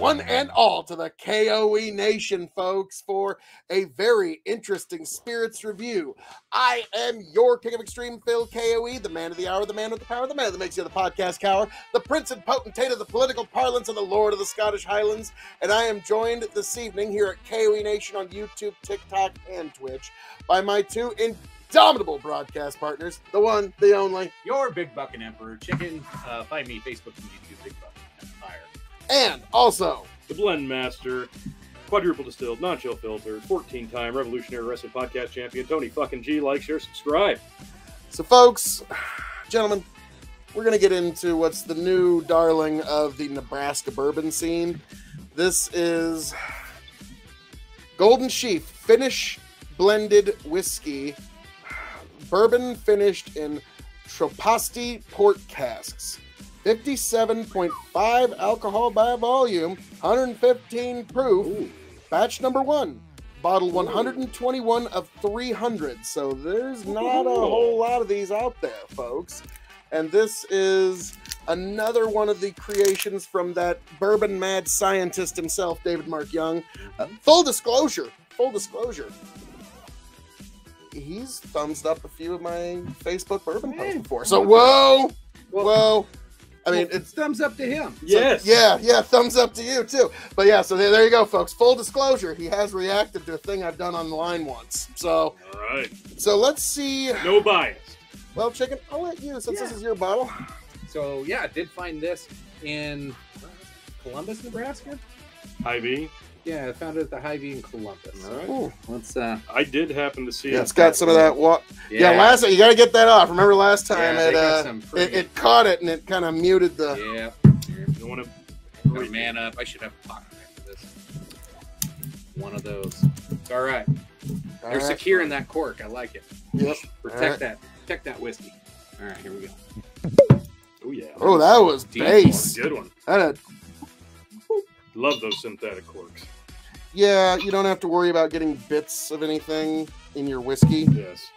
one and all to the K.O.E. Nation, folks, for a very interesting spirits review. I am your King of Extreme, Phil K.O.E., the man of the hour, the man with the power, the man that makes you the podcast cower, the prince and potentate of the political parlance, and the lord of the Scottish Highlands. And I am joined this evening here at K.O.E. Nation on YouTube, TikTok, and Twitch by my two indomitable broadcast partners, the one, the only, your Big Buckin' Emperor Chicken. Find me Facebook and YouTube, Big Buckin' Empire. and also the Blend Master, quadruple distilled, non-chill filtered, 14-time Revolutionary Wrestling Podcast Champion, Tony fucking G. Like, share, subscribe. So, folks, gentlemen, we're going to get into what's the new darling of the Nebraska bourbon scene. This is Golden Sheaf Finish Blended Whiskey, bourbon finished in Tropasti port casks. 57.5 alcohol by volume, 115 proof. Ooh. Batch number 1. Bottle 121 of 300. So there's not a whole lot of these out there, folks. And this is another one of the creations from that bourbon mad scientist himself, David Mark Young. Full disclosure. He's thumbs up a few of my Facebook bourbon posts before. So whoa. I mean, it's thumbs up to him. Yes. Yeah, thumbs up to you too. But yeah, so there you go, folks. Full disclosure, he has reacted to a thing I've done online once. So, All right. so let's see. No bias. Well, Chicken, I'll let you, since this is your bottle. So yeah, I did find this in Columbus, Nebraska. Hy-Vee. Yeah, I found it at the Hy-Vee in Columbus. All right. Ooh. Let's I did happen to see Yeah, it. it's got some of that. Yeah, last you got to get that off. Remember last time it caught it and it kind of muted the. Yeah. You want Got man up. I should have a pocket knife for this. One of those. It's all right. They're secure in that cork. I like it. Yep. Protect that whiskey. All right, here we go. Oh yeah. Oh, that was bass. Good one. That had, Love those synthetic corks. yeah, you don't have to worry about getting bits of anything in your whiskey. Yes.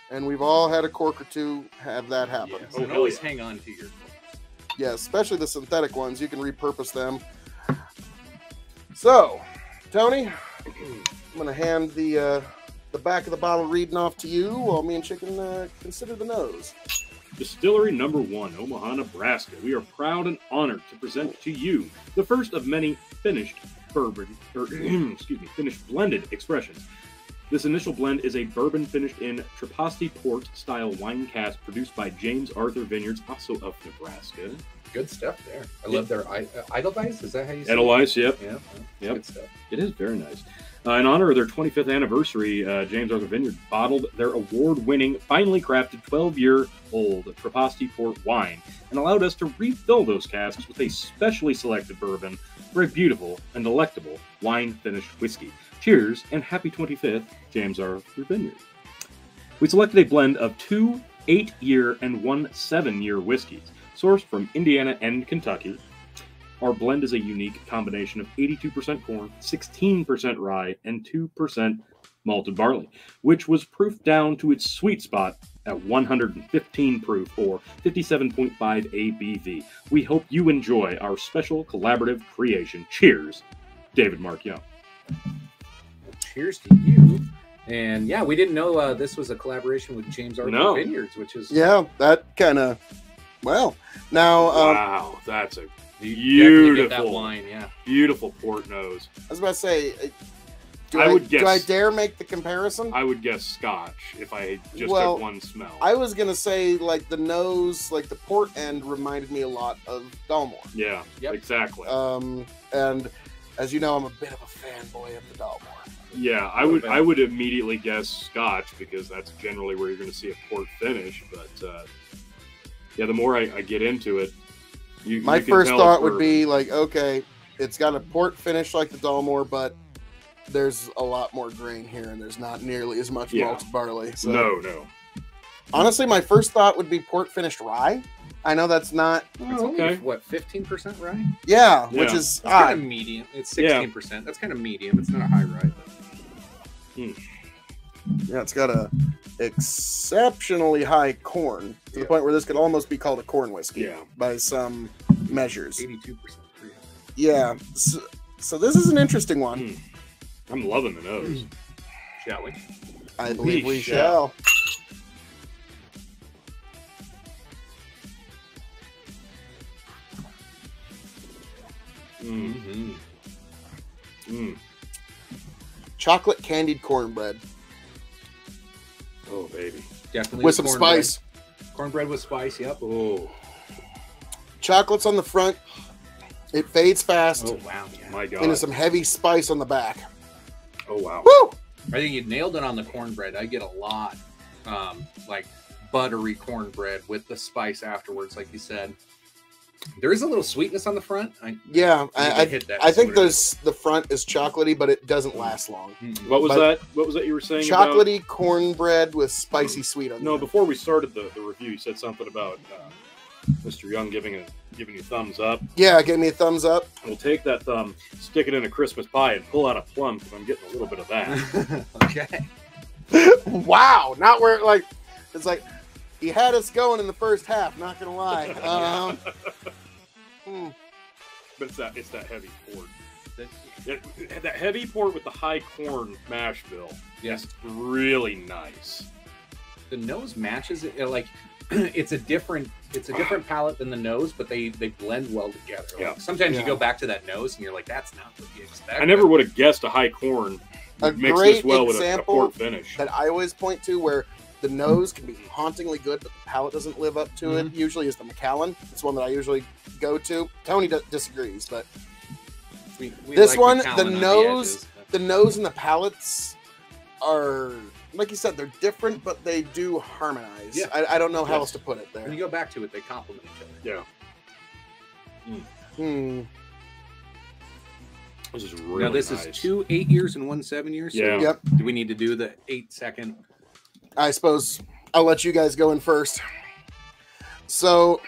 And we've all had a cork or two have that happen. Yes, Oh, and hell always yeah. hang on to your corks. Yeah, especially the synthetic ones. You can repurpose them. So, Tony, I'm going to hand the back of the bottle reading off to you while me and Chicken consider the nose. Distillery number 1, Omaha, Nebraska. We are proud and honored to present to you the first of many finished bourbon, finished blended expressions. This initial blend is a bourbon finished in Tropasti port style wine cask produced by James Arthur Vineyards, also of Nebraska. Good stuff there. I love their Edelweiss. Is that how you say it? Edelweiss, yep. Yeah. Yep. Good stuff. It is very nice. In honor of their 25th anniversary, James Arthur Vineyard bottled their award-winning, finely crafted 12-year-old Tropasti port wine and allowed us to refill those casks with a specially selected bourbon for a beautiful and delectable wine-finished whiskey. Cheers and happy 25th, James Arthur Vineyard. We selected a blend of 2 8-year and 1 7-year whiskeys, sourced from Indiana and Kentucky. Our blend is a unique combination of 82% corn, 16% rye, and 2% malted barley, which was proofed down to its sweet spot at 115 proof or 57.5 ABV. We hope you enjoy our special collaborative creation. Cheers, David Mark Young. Cheers to you. And yeah, we didn't know this was a collaboration with James Arthur Vineyards, which is that kind of now. Wow, that's a beautiful get that wine. Yeah, beautiful port nose. I was about to say, do I dare make the comparison? I would guess Scotch if I just took one smell. I was gonna say like the nose, like the port end, reminded me a lot of Dalmore. Yeah, exactly. And as you know, I'm a bit of a fanboy of the Dalmore. Yeah, I would immediately guess Scotch because that's generally where you're going to see a port finish. But yeah, the more I get into it, my first thought would be like, okay, it's got a port finish like the Dalmore, but there's a lot more grain here, and there's not nearly as much malted barley. So. No. Honestly, my first thought would be port finished rye. I know that's not. It's only, what, 15% rye? Yeah, which is kind of medium. It's 16%. Yeah. That's kind of medium. It's not a high rye. Yeah, it's got a exceptionally high corn to the point where this could almost be called a corn whiskey by some measures. 82%. Yeah. So this is an interesting one. I'm loving the nose. Shall we? I believe we shall. Chocolate candied cornbread. Oh, baby. Definitely With some spice. Cornbread with spice, yep. Oh. Chocolate's on the front. It fades fast. Oh, wow. Yeah. My God. Into some heavy spice on the back. Oh, wow. Woo! I think you nailed it on the cornbread. I get a lot, like buttery cornbread with the spice afterwards, like you said. There is a little sweetness on the front. I think the front is chocolatey, but it doesn't last long. What was that? What was that you were saying? Chocolatey cornbread with spicy sweet on. No, before we started the review, you said something about Mr. Young giving you thumbs up. Yeah, give me a thumbs up. We'll take that thumb, stick it in a Christmas pie, and pull out a plum because I'm getting a little bit of that. Okay. Wow, not where it's like he had us going in the first half. Not gonna lie. But it's that heavy port. That heavy port with the high corn mash bill. Yes, really nice. The nose matches it. Like it's a different palate than the nose, but they blend well together. Like, yeah. Sometimes you go back to that nose and you're like, that's not what you expect. I never would have guessed a high corn would mix this well with a port finish. That I always point to where the nose can be hauntingly good, but the palate doesn't live up to it. Usually is the Macallan. It's one that I usually go to. Tony disagrees, but we this like one, Macallan the on nose, the nose and the palates are, like you said, they're different, but they do harmonize. Yeah. I don't know how else to put it there. When you go back to it, they complement each other. Yeah. This is really now this nice. is 2 8 years and 1 7 years. Yeah. So Yep. do we need to do the 8-second? I suppose I'll let you guys go in first. So,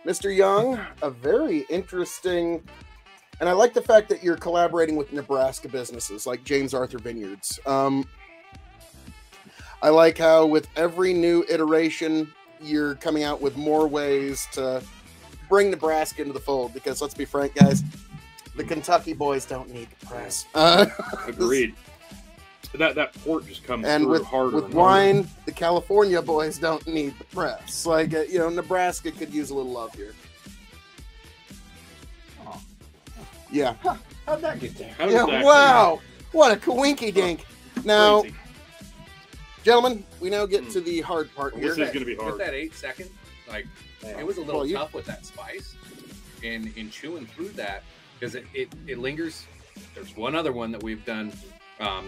Mr. Young, a very interesting, and I like the fact that you're collaborating with Nebraska businesses like James Arthur Vineyards. I like how with every new iteration, you're coming out with more ways to bring Nebraska into the fold. Because let's be frank, guys, the Kentucky boys don't need the press. Agreed. That port just comes and through with harder. with and wine, harder. the California boys don't need the press. Like Nebraska could use a little love here. Oh. Yeah. Huh. How'd that get there? How does Yeah. that Wow. What a coinky dink. Now, Crazy. gentlemen, we now get to the hard part here. This is going to be hard. With that 8 second, like it was a little tough with that spice, and in chewing through that because it lingers. There's one other one that we've done.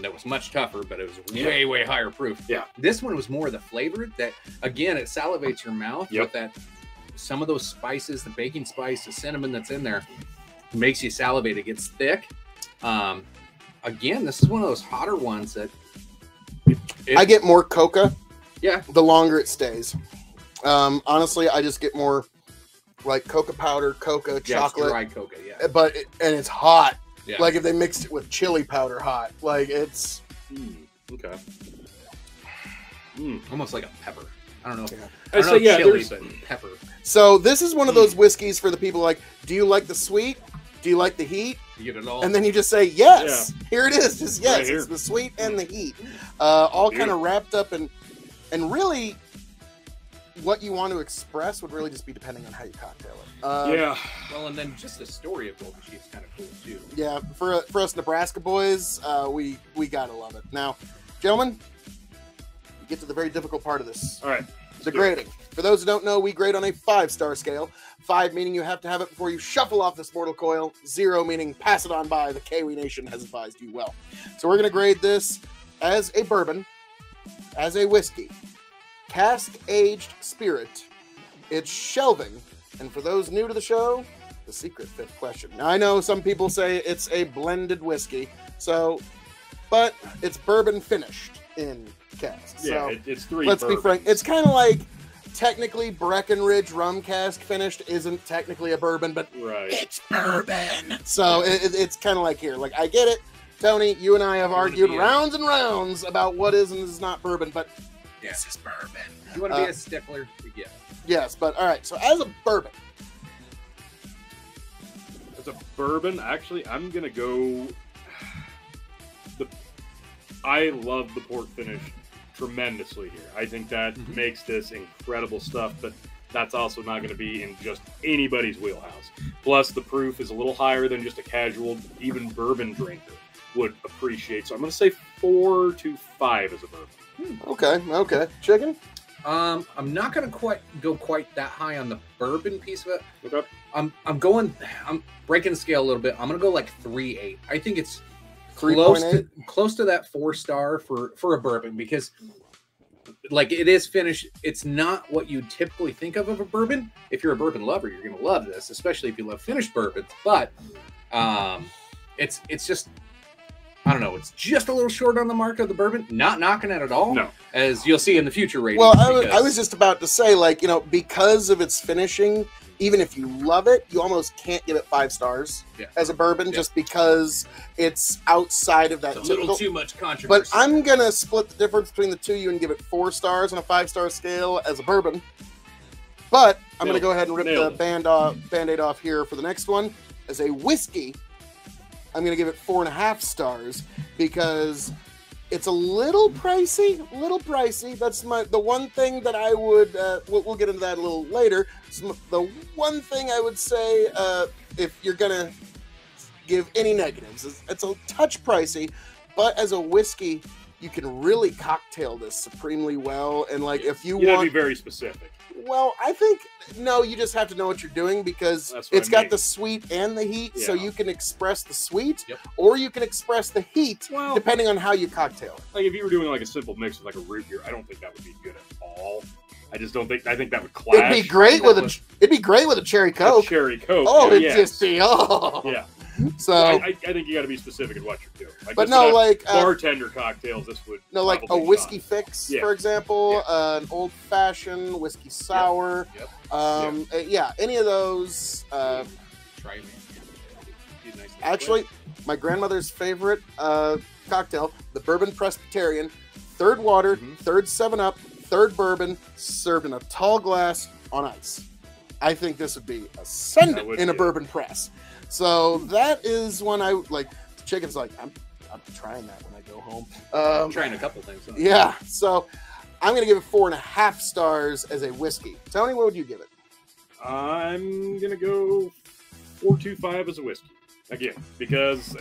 That was much tougher, but it was way higher proof. Yeah. This one was more the flavor that, again, it salivates your mouth. Yep. With that, some of those spices, the baking spice, the cinnamon that's in there, makes you salivate. It gets thick. Again, this is one of those hotter ones that I get more coca. Yeah. The longer it stays. Honestly, I just get more like coca powder, coca, chocolate, dry coca. Yeah. And it's hot. Yeah. Like if they mixed it with chili powder hot, like it's okay. Almost like a pepper. I don't know. Yeah. I don't know chili, but pepper. So this is one of those whiskeys for the people like, do you like the sweet? Do you like the heat? You get it all. And then you just say yes. Yeah. Here it is. Just yes. Right here. It's the sweet and the heat, all kind of wrapped up and really, what you want to express would really just be depending on how you cocktail it. Yeah. Well, and then just the story of Golden Sheep's kind of cool too. Yeah, for us Nebraska boys, we gotta love it. Now, gentlemen, we get to the very difficult part of this. All right. The grading. For those who don't know, we grade on a 5-star scale. 5 meaning you have to have it before you shuffle off this mortal coil. 0 meaning pass it on by. The K.O.E Nation has advised you well. So we're gonna grade this as a bourbon, as a whiskey, cask-aged spirit. It's shelving. And for those new to the show, the secret 5th question. Now, I know some people say it's a blended whiskey, but it's bourbon finished in casks. Yeah, so it's 3 let's bourbons. be frank. It's kind of like technically Breckenridge rum cask finished isn't technically a bourbon, but it's bourbon. So it's kind of like here. Like, I get it. Tony, you and I have argued rounds and rounds about what is and is not bourbon, but this is bourbon. You want to be a stickler? Yeah. Yes, but all right. So as a bourbon, a bourbon, actually, I'm gonna go. I love the port finish tremendously here. I think that makes this incredible stuff, but that's also not going to be in just anybody's wheelhouse. Plus, the proof is a little higher than just a casual, even bourbon drinker would appreciate. So I'm going to say 4 to 5 as a bourbon. Okay. Chicken? I'm not going to go quite that high on the bourbon piece of it. Okay. I'm breaking the scale a little bit. I'm going to go like 3.8. I think it's close to that 4-star for a bourbon, because like it is finished. It's not what you typically think of a bourbon. If you're a bourbon lover, you're going to love this, especially if you love finished bourbons. But it's just, I don't know. It's just a little short on the mark of the bourbon. Not knocking it at all. No. As you'll see in the future ratings. Well, I was just about to say, like, you know, because of its finishing, even if you love it, you almost can't give it 5 stars as a bourbon, just because it's outside of that. It's a little too much controversy. But I'm gonna split the difference between the two you and give it 4 stars on a 5-star scale as a bourbon. But I'm gonna go ahead and rip the band-aid off here for the next one. As a whiskey, I'm gonna give it 4.5 stars because it's a little pricey. That's the one thing that I would. We'll get into that a little later. So the one thing I would say, if you're gonna give any negatives, is it's a touch pricey, but as a whiskey, you can really cocktail this supremely well. And like, if you want, to be very specific. Well, I think no. You just have to know what you're doing, because it's got the sweet and the heat, so you can express the sweet, or you can express the heat, depending on how you cocktail it. Like if you were doing like a simple mix with like a root beer, I don't think that would be good at all. I just don't think. I think that would clash. It'd be great with a cherry Coke. A cherry Coke. Oh, it'd just be yeah. So I think you got to be specific in what you're doing. Like, but no, like bartender cocktails, this would like a whiskey fix, for example, an old fashioned whiskey sour. Any of those. Try actually, my grandmother's favorite cocktail, the Bourbon Presbyterian, 3rd water, 3rd 7-Up, 3rd bourbon, served in a tall glass on ice. I think this would be ascendant in a bourbon press. So that is when I like. Chicken's like, I'm trying that when I go home. I'm trying a couple things. Yeah, so I'm gonna give it 4.5 stars as a whiskey. Tony, what would you give it? I'm gonna go 4.25 as a whiskey again, because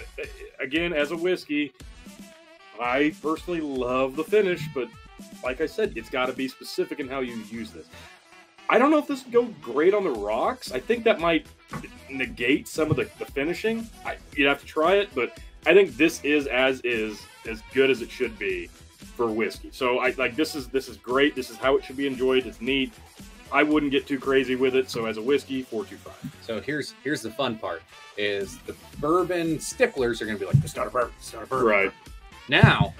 again, as a whiskey, I personally love the finish, but like I said, it's got to be specific in how you use this. I don't know if this would go great on the rocks. I think that might negate some of the finishing. You'd have to try it, but I think this is as good as it should be for whiskey. So this is great. This is how it should be enjoyed. It's neat. I wouldn't get too crazy with it. So as a whiskey, 4.25. So here's the fun part: is the bourbon sticklers are going to be like, "It's not a bourbon. It's not a bourbon." Right. Now,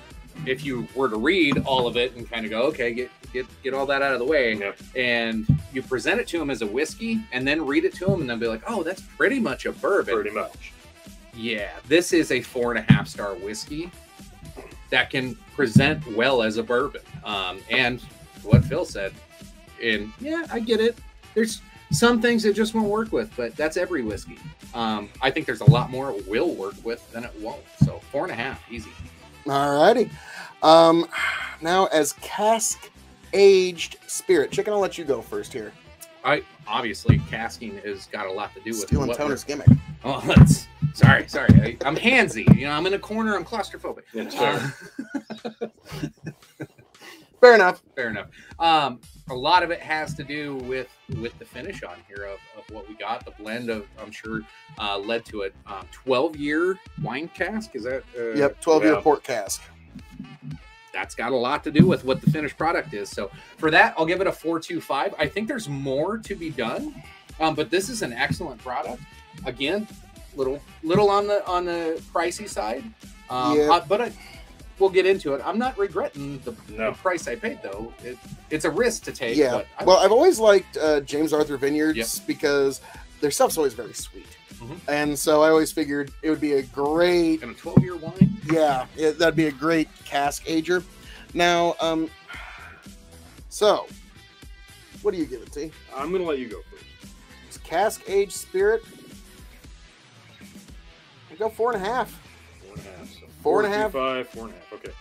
if you were to read all of it and kind of go, okay, get all that out of the way, and you present it to them as a whiskey, and then read it to them, and they'll be like, oh, that's pretty much a bourbon. Pretty much. Yeah, this is a 4.5-star whiskey that can present well as a bourbon. And what Phil said, and yeah, I get it. There's some things it just won't work with, but that's every whiskey. I think there's a lot more it will work with than it won't. So 4.5, easy. Alrighty. Now, as cask aged spirit, Chicken, I'll let you go first here. Obviously casking has got a lot to do with stealing Toner's gimmick. Oh, that's sorry. I'm handsy. You know, I'm in a corner. I'm claustrophobic. Fair enough. A lot of it has to do with the finish on here of what we got. The blend of, I'm sure, led to it. 12-year wine cask. Is that? Yep, 12-year port cask. That's got a lot to do with what the finished product is. So for that, I'll give it a 4.25. I think there's more to be done, but this is an excellent product. Again, little on the pricey side, but we'll get into it. I'm not regretting the price I paid, though. It's a risk to take. Yeah. Well, I've always liked James Arthur Vineyards because their stuff's always very sweet. And so I always figured it would be a great... And a 12-year wine? Yeah, that'd be a great cask ager. Now, so, what do you give it, T? I'm going to let you go first. It's cask aged spirit. I go 4.5. 4.5. So 4.5. 4.25. 4.5. Okay.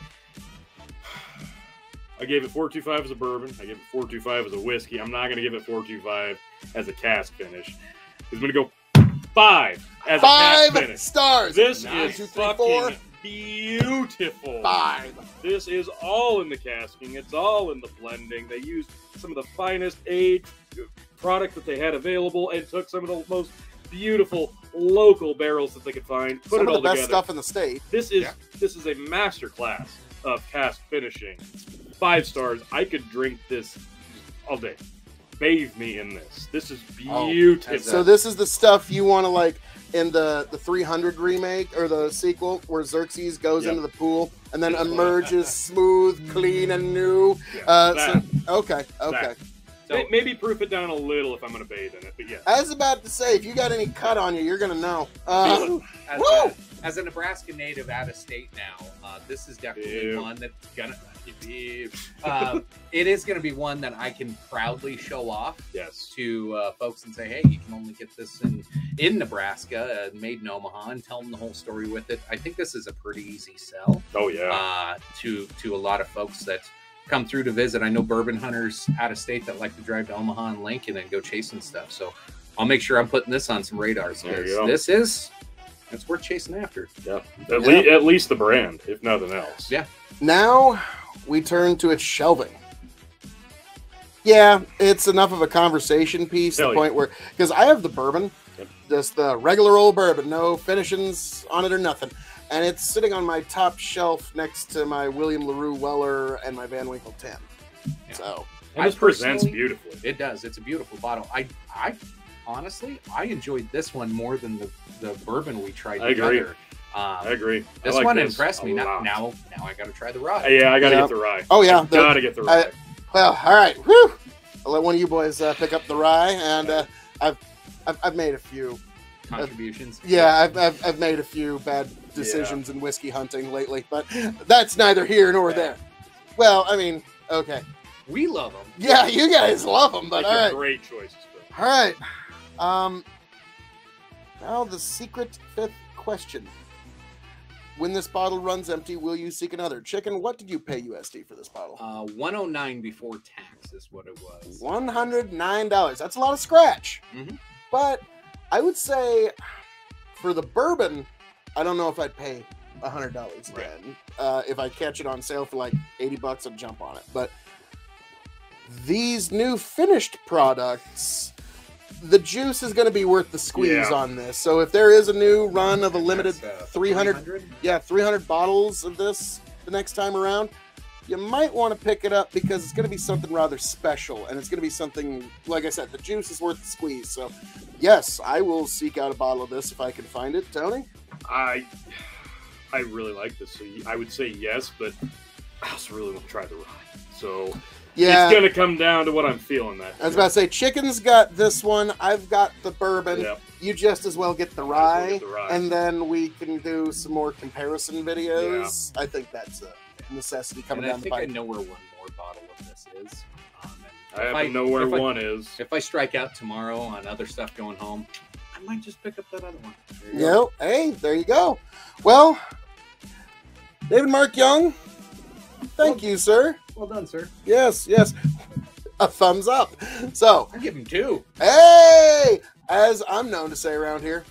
I gave it 4.25 as a bourbon. I gave it 4.25 as a whiskey. I'm not going to give it 4.25 as a cask finish. I'm going to go 5 as a cask finish. 5 stars. This 9, is 2, 3, fucking 4. beautiful. 5. This is all in the casking. It's all in the blending. They used some of the finest aged product that they had available and took some of the most beautiful local barrels that they could find. Put Some it all of the best together. stuff in the state. This is a masterclass of cask finishing. 5 stars. I could drink this all day. Bathe me in this. This is beautiful. So this is the stuff you want to like in the 300 remake or the sequel where Xerxes goes into the pool and then emerges smooth, clean, and new. Okay. So, maybe proof it down a little if I'm going to bathe in it, but yeah. I was about to say, if you got any cut on you, you're going to know. As a Nebraska native out of state now, this is definitely one that's going to... it is going to be one that I can proudly show off to folks and say, hey, you can only get this in Nebraska, made in Omaha, and tell them the whole story with it. I think this is a pretty easy sell. Oh, yeah. To a lot of folks that come through to visit. I know bourbon hunters out of state that like to drive to Omaha and Lincoln and go chasing stuff. So I'll make sure I'm putting this on some radars. This is, it's worth chasing after. Yeah. At least the brand, if nothing else. Yeah. Now we turn to its shelving. Yeah, it's enough of a conversation piece to the point where, because I have the bourbon, just the regular old bourbon, no finishings on it or nothing. And it's sitting on my top shelf next to my William LaRue Weller and my Van Winkle 10. Yeah. So and it presents beautifully. It does. It's a beautiful bottle. I honestly, I enjoyed this one more than the bourbon we tried together. I agree. This one impressed me. Now I got to try the rye. Yeah, I got to get the rye. Oh yeah, got to get the rye. Well, all right. Whew. I'll let one of you boys pick up the rye, and I've made a few contributions. I've made a few bad decisions in whiskey hunting lately, but that's neither here nor there. Well, I mean, okay. We love them. Yeah, you guys love them, but all right. Great choices. All right. Now the secret 5th question. When this bottle runs empty, will you seek another? Chicken, what did you pay USD for this bottle? $109 before tax is what it was. $109. That's a lot of scratch. Mm-hmm. But I would say for the bourbon, I don't know if I'd pay $100 again. If I catch it on sale for like $80, I'd jump on it. But these new finished products, the juice is going to be worth the squeeze on this. So if there is a new run of a limited 300 bottles of this the next time around, you might want to pick it up because it's going to be something rather special, and it's going to be something, like I said, the juice is worth the squeeze. So yes, I will seek out a bottle of this if I can find it. Tony? I really like this, so I would say yes, but I also really want to try the rye. So it's going to come down to what I'm feeling. I was about to say, Chicken's got this one. I've got the bourbon. Yep. You just as well get the rye, and then we can do some more comparison videos. Yeah. I think that's a necessity coming down the pipe. I know where one more bottle of this is. I have to know where one is. If I strike out tomorrow on other stuff going home, I might just pick up that other one. Hey, there you go. Well, David Mark Young, thank you, sir. Well done, sir. Yes. A thumbs up. So I give him 2. Hey, as I'm known to say around here.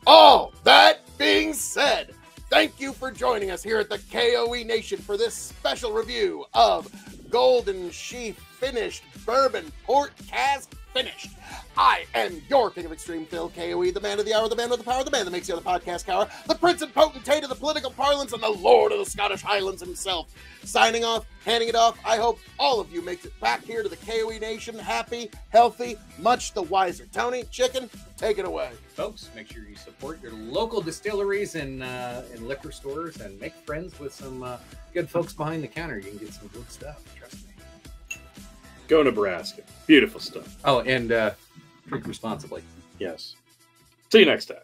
All that being said, thank you for joining us here at the K.O.E. Nation for this special review of Golden Sheaf Finished Bourbon Port Cask Finished. I am your King of Extreme Phil, K.O.E., the man of the hour, the man with the power, the man that makes the other podcast cower, the prince and potentate of the political parlance, and the lord of the Scottish Highlands himself. Signing off, handing it off. I hope all of you make it back here to the K.O.E. Nation happy, healthy, much the wiser. Tony, Chicken, take it away. Folks, make sure you support your local distilleries and liquor stores, and make friends with some good folks behind the counter. You can get some good stuff, trust me. Go Nebraska. Beautiful stuff. Oh, and drink responsibly. Yes. See you next time.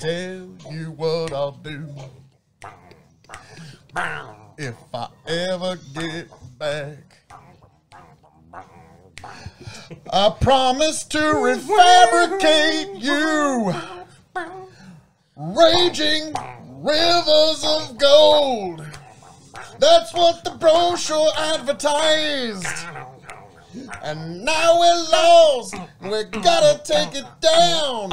tell you what I'll do. If I ever get back, I promise to refabricate you, raging rivers of gold. That's what the brochure advertised. And now we're lost, we gotta take it down.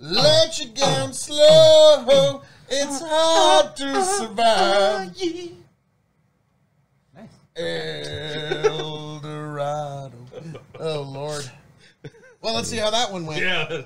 Let you down slow, it's hard to survive. Nice. El Dorado. Oh, Lord. Well, let's see how that one went. Yeah.